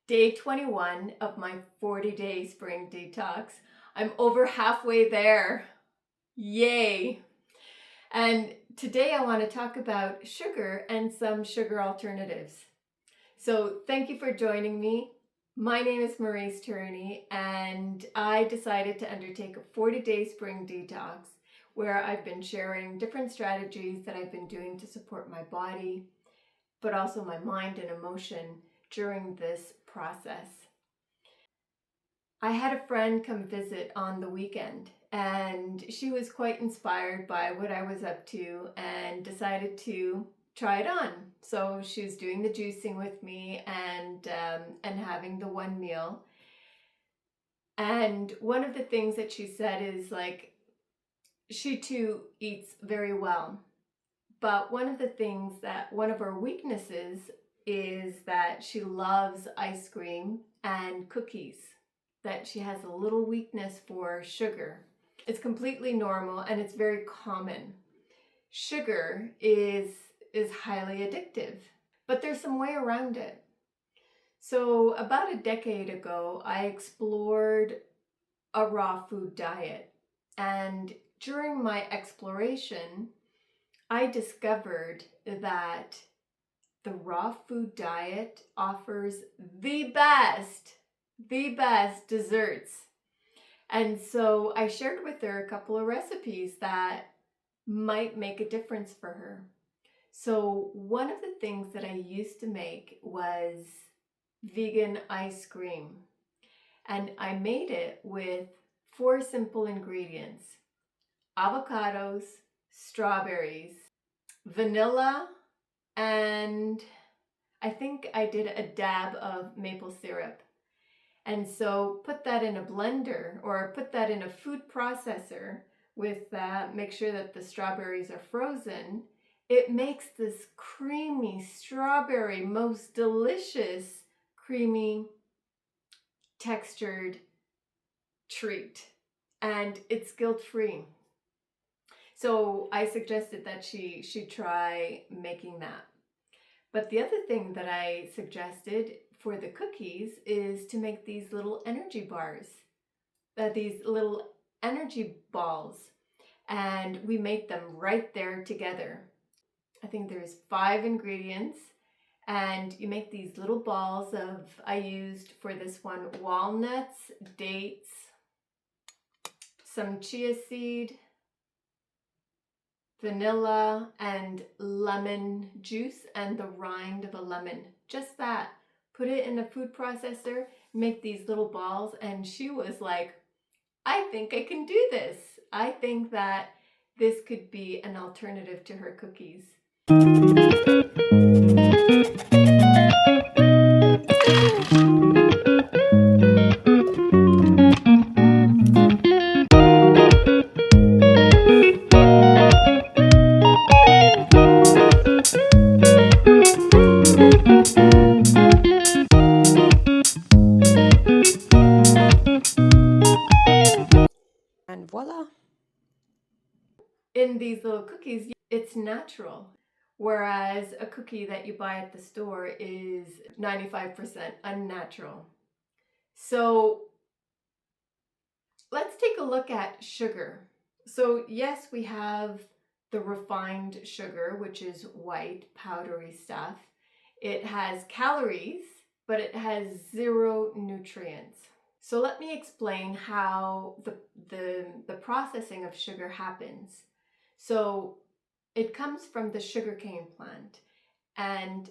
Day 21 of my 40-day spring detox. I'm over halfway there. Yay! And today I want to talk about sugar and some sugar alternatives. So thank you for joining me. My name is Marise and I decided to undertake a 40-day spring detox where I've been sharing different strategies that I've been doing to support my body, but also my mind and emotion during this process. I had a friend come visit on the weekend and she was quite inspired by what I was up to and decided to try it on. So she was doing the juicing with me and having the one meal. And one of the things that she said is like, she too eats very well. But one of her weaknesses is that she loves ice cream and cookies, that she has a little weakness for sugar. It's completely normal and it's very common. Sugar is highly addictive, but there's some way around it. So about a decade ago, I explored a raw food diet. And during my exploration, I discovered that the raw food diet offers the best desserts. And so I shared with her a couple of recipes that might make a difference for her. So one of the things that I used to make was vegan ice cream. And I made it with 4 simple ingredients: avocados, strawberries, vanilla, and I think I did a dab of maple syrup. And so put that in a blender or put that in a food processor with make sure that the strawberries are frozen. It makes this creamy strawberry, most delicious, creamy, textured treat. And it's guilt-free. So I suggested that she try making that. But the other thing that I suggested for the cookies is to make these little energy bars, these little energy balls, and we make them right there together. I think there's 5 ingredients, and you make these little balls of, I used for this one, walnuts, dates, some chia seed, vanilla, and lemon juice and the rind of a lemon. Just that. Put it in a food processor, make these little balls, and she was like, I think I can do this. I think that this could be an alternative to her cookies. And voila. In these little cookies, it's natural. Whereas a cookie that you buy at the store is 95% unnatural. So let's take a look at sugar. So yes, we have the refined sugar, which is white, powdery stuff. It has calories, but it has 0 nutrients. So let me explain how the processing of sugar happens. So it comes from the sugarcane plant and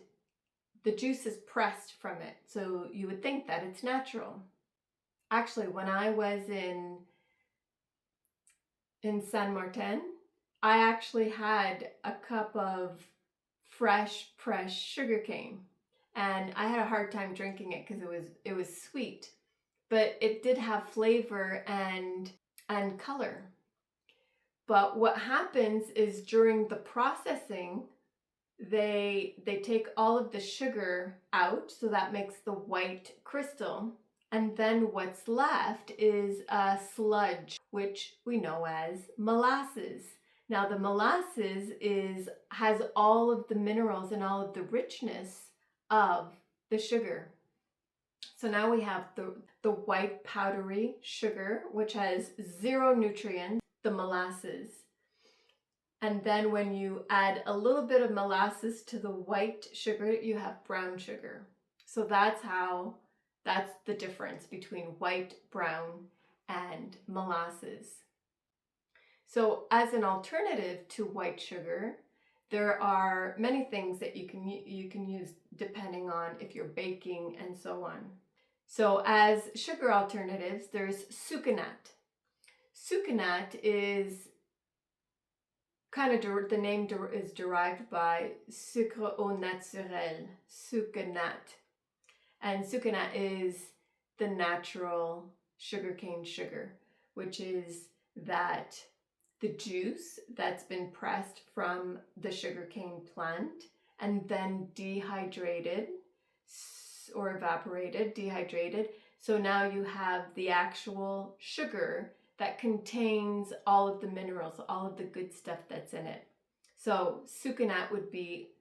the juice is pressed from it. So you would think that it's natural. Actually, when I was in San Martin, I actually had a cup of fresh pressed sugarcane, and I had a hard time drinking it because it was sweet, but it did have flavor and color. But what happens is during the processing, they take all of the sugar out, so that makes the white crystal. And then what's left is a sludge, which we know as molasses. Now the molasses has all of the minerals and all of the richness of the sugar. So now we have the white powdery sugar, which has 0 nutrients, the molasses. And then when you add a little bit of molasses to the white sugar, you have brown sugar. So that's the difference between white, brown, and molasses. So as an alternative to white sugar, there are many things that you can use depending on if you're baking and so on. So as sugar alternatives, there's sucanat. Sucanat is kind of the name is derived by sucre au naturel, sucanat. And sucanat is the natural sugarcane sugar, which is that the juice that's been pressed from the sugarcane plant and then dehydrated or evaporated, dehydrated. So now you have the actual sugar that contains all of the minerals, all of the good stuff that's in it. So sucanat would be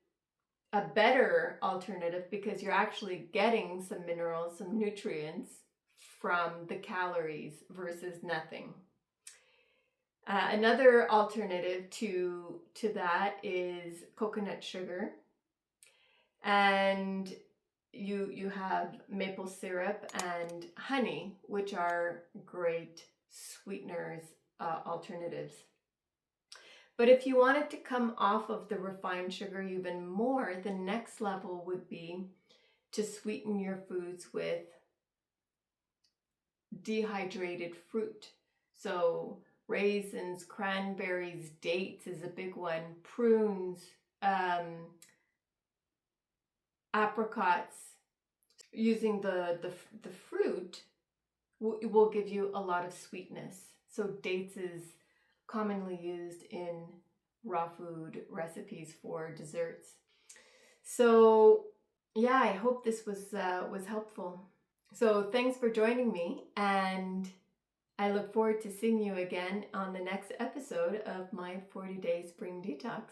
a better alternative because you're actually getting some minerals, some nutrients from the calories versus nothing. Another alternative to that is coconut sugar, and you have maple syrup and honey, which are great sweeteners alternatives. But if you wanted to come off of the refined sugar even more, the next level would be to sweeten your foods with dehydrated fruit. So raisins, cranberries, dates is a big one, prunes, apricots. Using the fruit will give you a lot of sweetness. So dates is commonly used in raw food recipes for desserts. So yeah, I hope this was helpful. So thanks for joining me, and I look forward to seeing you again on the next episode of my 40 Days Spring Detox.